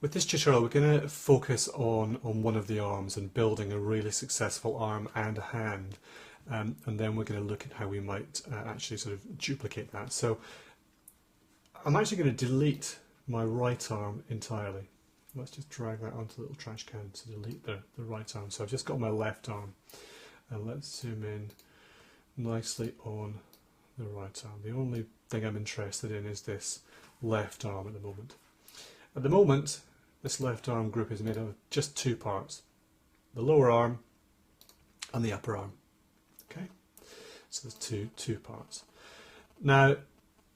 With this tutorial we're going to focus on one of the arms and building a really successful arm and hand, and then we're going to look at how we might actually sort of duplicate that. So I'm actually going to delete my right arm entirely. Let's just drag that onto the little trash can to delete the right arm. So I've just got my left arm, and let's zoom in nicely on the right arm. The only thing I'm interested in is this left arm at the moment. At the moment, this left arm group is made of just two parts, the lower arm and the upper arm. Okay, so there's two parts. Now,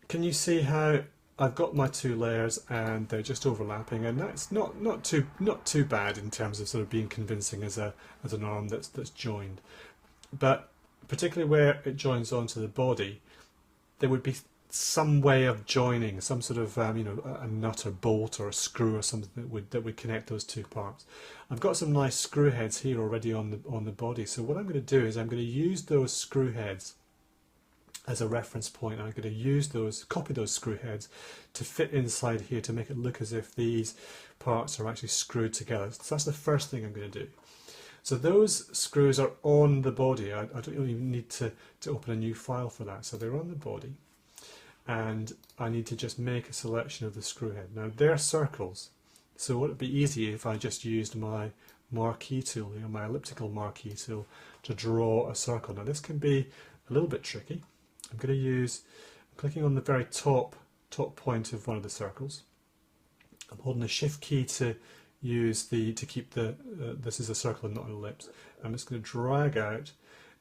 can you see how I've got my two layers and they're just overlapping, and that's not too bad in terms of sort of being convincing as an arm that's joined. But particularly where it joins onto the body, there would be some way of joining, some sort of a nut or bolt or a screw or something that would connect those two parts. I've got some nice screw heads here already on the body, so what I'm going to do is I'm going to use those screw heads as a reference point. I'm going to use copy those screw heads to fit inside here to make it look as if these parts are actually screwed together. So that's the first thing I'm going to do. So those screws are on the body. I don't even need to open a new file for that. So they're on the body, and I need to just make a selection of the screw head. Now they're circles, so would it be easy if I just used my marquee tool, my elliptical marquee tool, to draw a circle? Now this can be a little bit tricky. I'm clicking on the very top point of one of the circles. I'm holding the shift key to keep this is a circle and not an ellipse. I'm just going to drag out,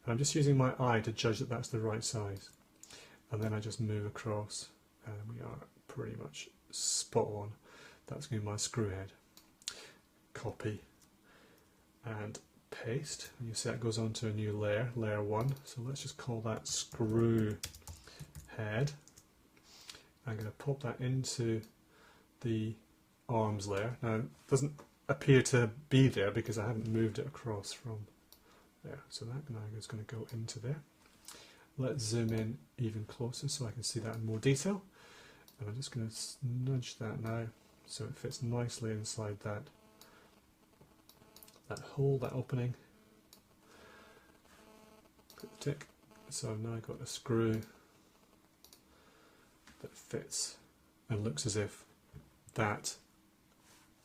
and I'm just using my eye to judge that that's the right size. And then I just move across, and we are pretty much spot on. That's going to be my screw head. Copy and paste, and you see that goes onto a new layer, layer 1. So let's just call that screw head. I'm going to pop that into the arms layer. Now it doesn't appear to be there because I haven't moved it across from there. So that now is going to go into there. Let's zoom in even closer so I can see that in more detail. And I'm just going to nudge that now so it fits nicely inside that hole, that opening. Click the tick. So I've now got a screw that fits and looks as if that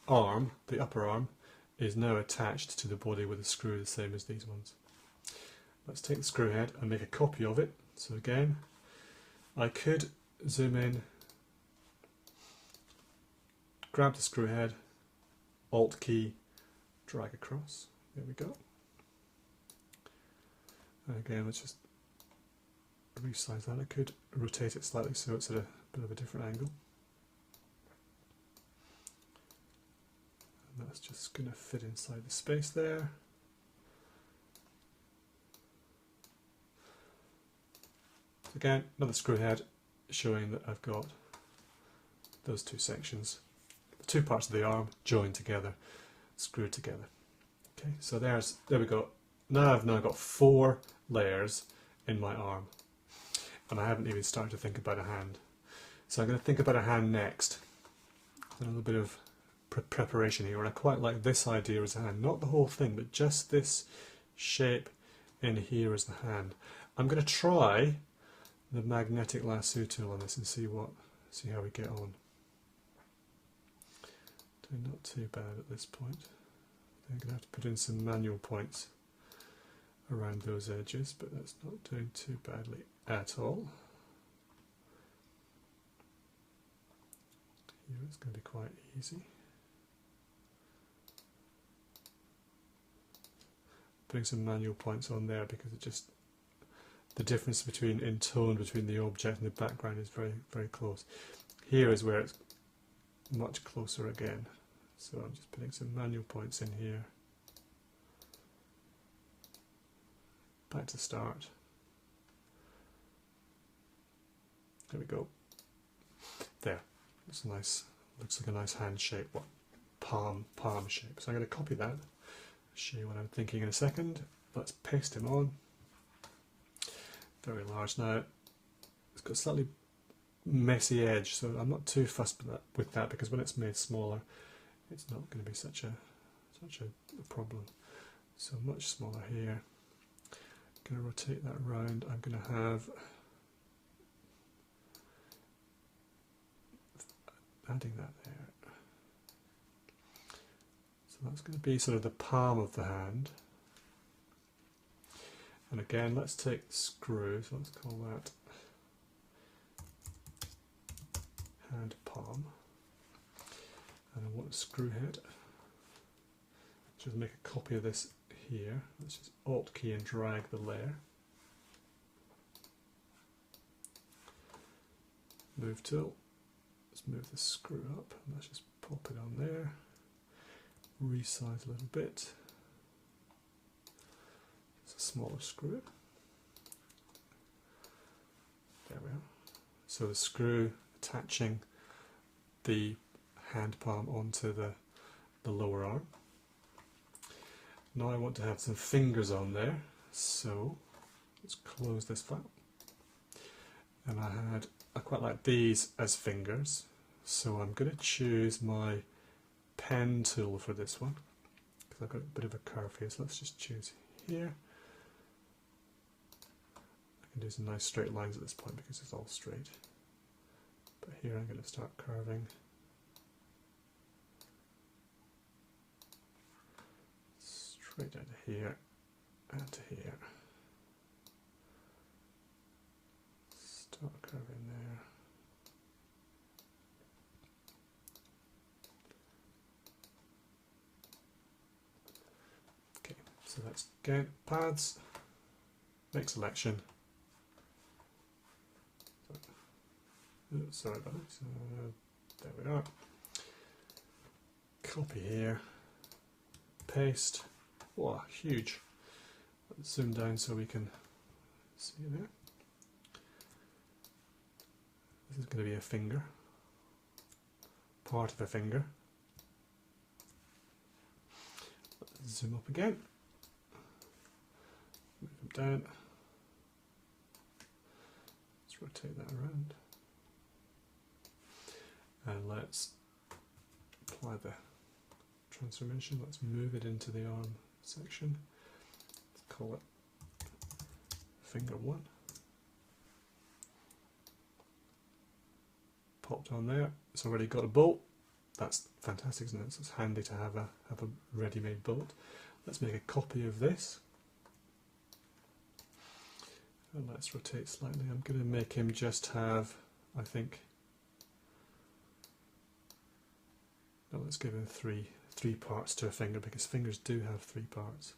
arm, the upper arm, is now attached to the body with a screw the same as these ones. Let's take the screw head and make a copy of it. So again, I could zoom in, grab the screw head, Alt key, drag across. There we go. And again, let's just resize that. I could rotate it slightly so it's at a bit of a different angle. And that's just going to fit inside the space there. Again, another screw head showing that I've got those two sections, the two parts of the arm joined together, screwed together. Okay, so there we go. Now I've got 4 layers in my arm, and I haven't even started to think about a hand. So I'm going to think about a hand next. A little bit of preparation here, and I quite like this idea as a hand, not the whole thing, but just this shape in here as the hand. I'm going to try the magnetic lasso tool on this and see how we get on. Doing not too bad at this point. I'm going to have to put in some manual points around those edges, but that's not doing too badly at all. Here it's going to be quite easy. Putting some manual points on there because it just, the difference in tone between the object and the background is very, very close. Here is where it's much closer again. So I'm just putting some manual points in here. Back to start. There we go. There. It's nice. Looks like a nice hand shape. What? Palm shape. So I'm going to copy that. Show you what I'm thinking in a second. Let's paste him on. Very large now. It's got a slightly messy edge, so I'm not too fussed with that because when it's made smaller, it's not going to be such a problem. So much smaller here. I'm going to rotate that around. I'm going to have adding that there. So that's going to be sort of the palm of the hand. And again, let's take the screw, so let's call that hand palm. And I want a screw head. Just make a copy of this here. Let's just Alt key and drag the layer. Move tool. Let's move the screw up and let's just pop it on there. Resize a little bit. It's a smaller screw. There we are. So the screw attaching the hand palm onto the lower arm. Now I want to have some fingers on there, so let's close this flap. And I quite like these as fingers, so I'm going to choose my pen tool for this one, because I've got a bit of a curve here, so let's just choose here. I can do some nice straight lines at this point because it's all straight. But here I'm going to start curving. Straight down to here and to here. Start curving there. Okay, so that's again paths, make selection. Sorry about this. There we are. Copy here. Paste. Wow, huge. Let's zoom down so we can see there. This is going to be a finger. Part of a finger. Let's zoom up again. Move them down. Let's rotate that around. And let's apply the transformation. Let's move it into the arm section. Let's call it finger 1. Popped on there. It's already got a bolt. That's fantastic, isn't it? So it's handy to have a ready-made bolt. Let's make a copy of this. And let's rotate slightly. I'm going to make him just have, I think, no, let's give him three parts to a finger, because fingers do have 3 parts.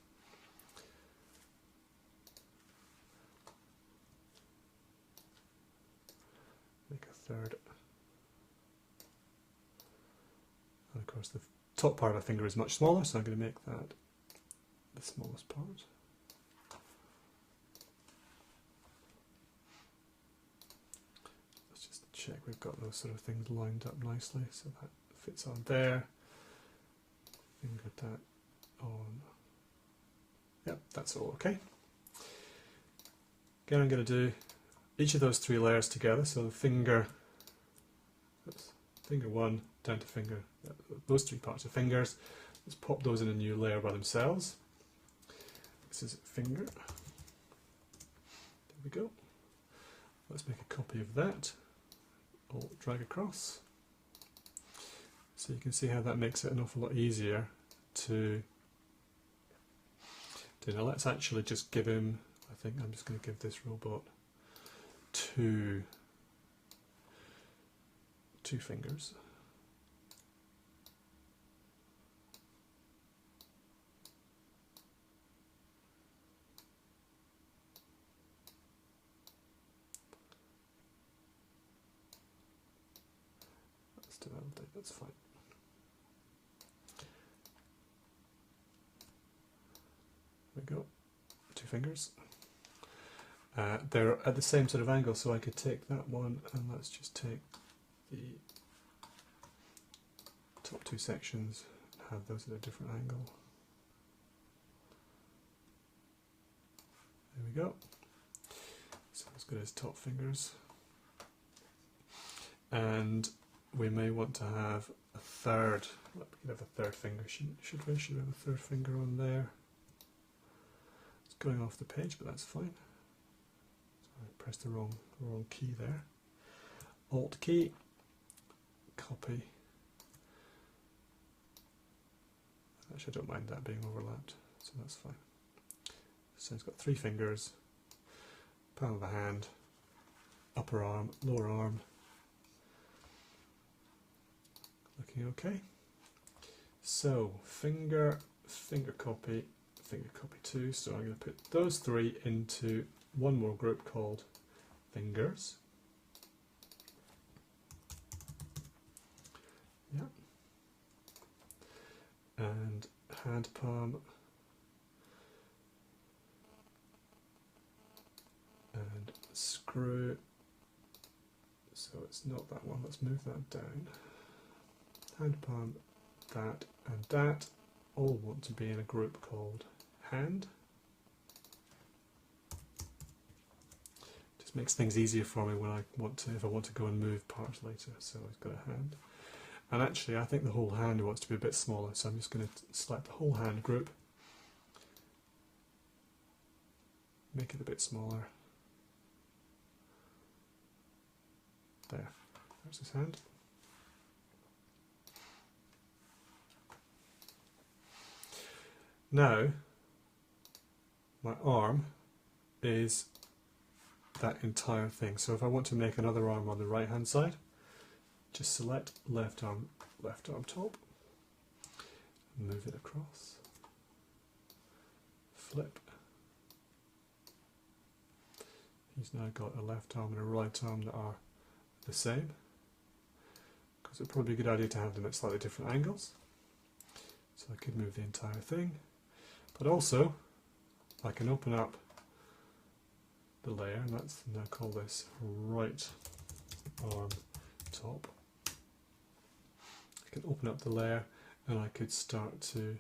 Make a third. And of course the top part of a finger is much smaller, so I'm going to make that the smallest part. Let's just check we've got those sort of things lined up nicely, so that fits on there. Finger that on. Yep, that's all okay. Again, I'm going to do each of those 3 layers together. So the finger 1 down to finger, those 3 parts of fingers. Let's pop those in a new layer by themselves. This is finger. There we go. Let's make a copy of that. I'll drag across. So you can see how that makes it an awful lot easier to do. Now let's actually just give him, I think I'm just going to give this robot two fingers. Let's do that, that's fine. There we go, 2 fingers. They're at the same sort of angle, so I could take that one and let's just take the top 2 sections and have those at a different angle. There we go. So as good as top fingers. And we may want to have a third. We could have a third finger. Should we have a third finger on there? It's going off the page, but that's fine. So I pressed the wrong key there. Alt key, copy. Actually, I don't mind that being overlapped, so that's fine. So it's got 3 fingers, palm of a hand, upper arm, lower arm. Looking okay. So finger copy 2. So I'm going to put those 3 into one more group called fingers. Yeah. And hand palm and screw. So it's not that one. Let's move that down. Hand palm, that and that all want to be in a group called hand. Just makes things easier for me when if I want to go and move parts later. So I've got a hand. And actually I think the whole hand wants to be a bit smaller, so I'm just going to select the whole hand group, make it a bit smaller. There, there's his hand. Now, my arm is that entire thing. So if I want to make another arm on the right hand side, just select left arm top, move it across, flip. He's now got a left arm and a right arm that are the same, because it's probably a good idea to have them at slightly different angles. So I could move the entire thing, but also I can open up the layer, and let's now call this right arm top. I can open up the layer and I could start to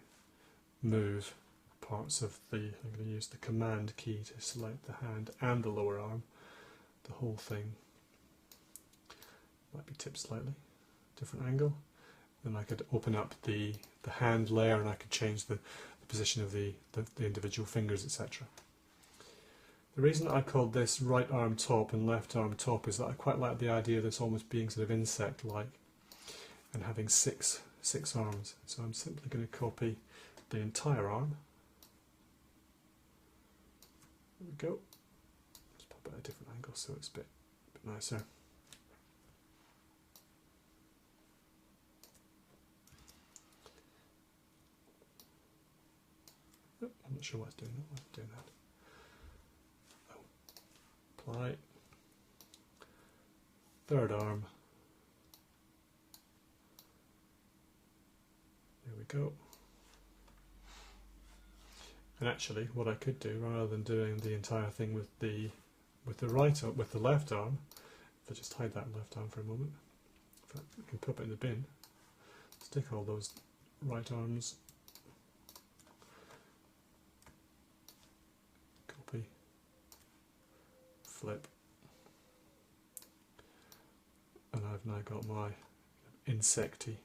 move parts of the, I'm going to use the command key to select the hand and the lower arm. The whole thing might be tipped slightly, different angle. Then I could open up the hand layer and I could change the position of the individual fingers, etc. The reason I called this right arm top and left arm top is that I quite like the idea of this almost being sort of insect-like and having six arms. So I'm simply going to copy the entire arm. There we go. Let's pop it at a different angle so it's a bit nicer. Oh, I'm not sure why it's doing that. Why it's doing that. Oh. Apply. Third arm. There we go. And actually, what I could do, rather than doing the entire thing with the left arm, if I just hide that left arm for a moment, in fact, we can pop it in the bin. Stick all those right arms. Copy. Flip. And I've now got my insecty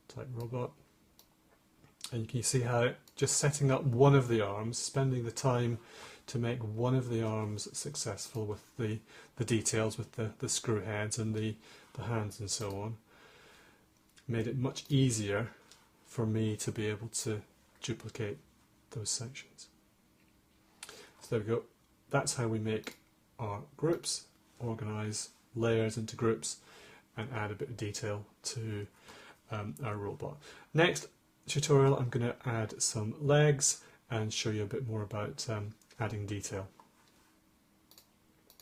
type robot. And you can see how just setting up one of the arms, spending the time to make one of the arms successful with the details, with the screw heads and the hands and so on, made it much easier for me to be able to duplicate those sections. So there we go. That's how we make our groups, organise layers into groups and add a bit of detail to our robot. Next tutorial I'm going to add some legs and show you a bit more about adding detail.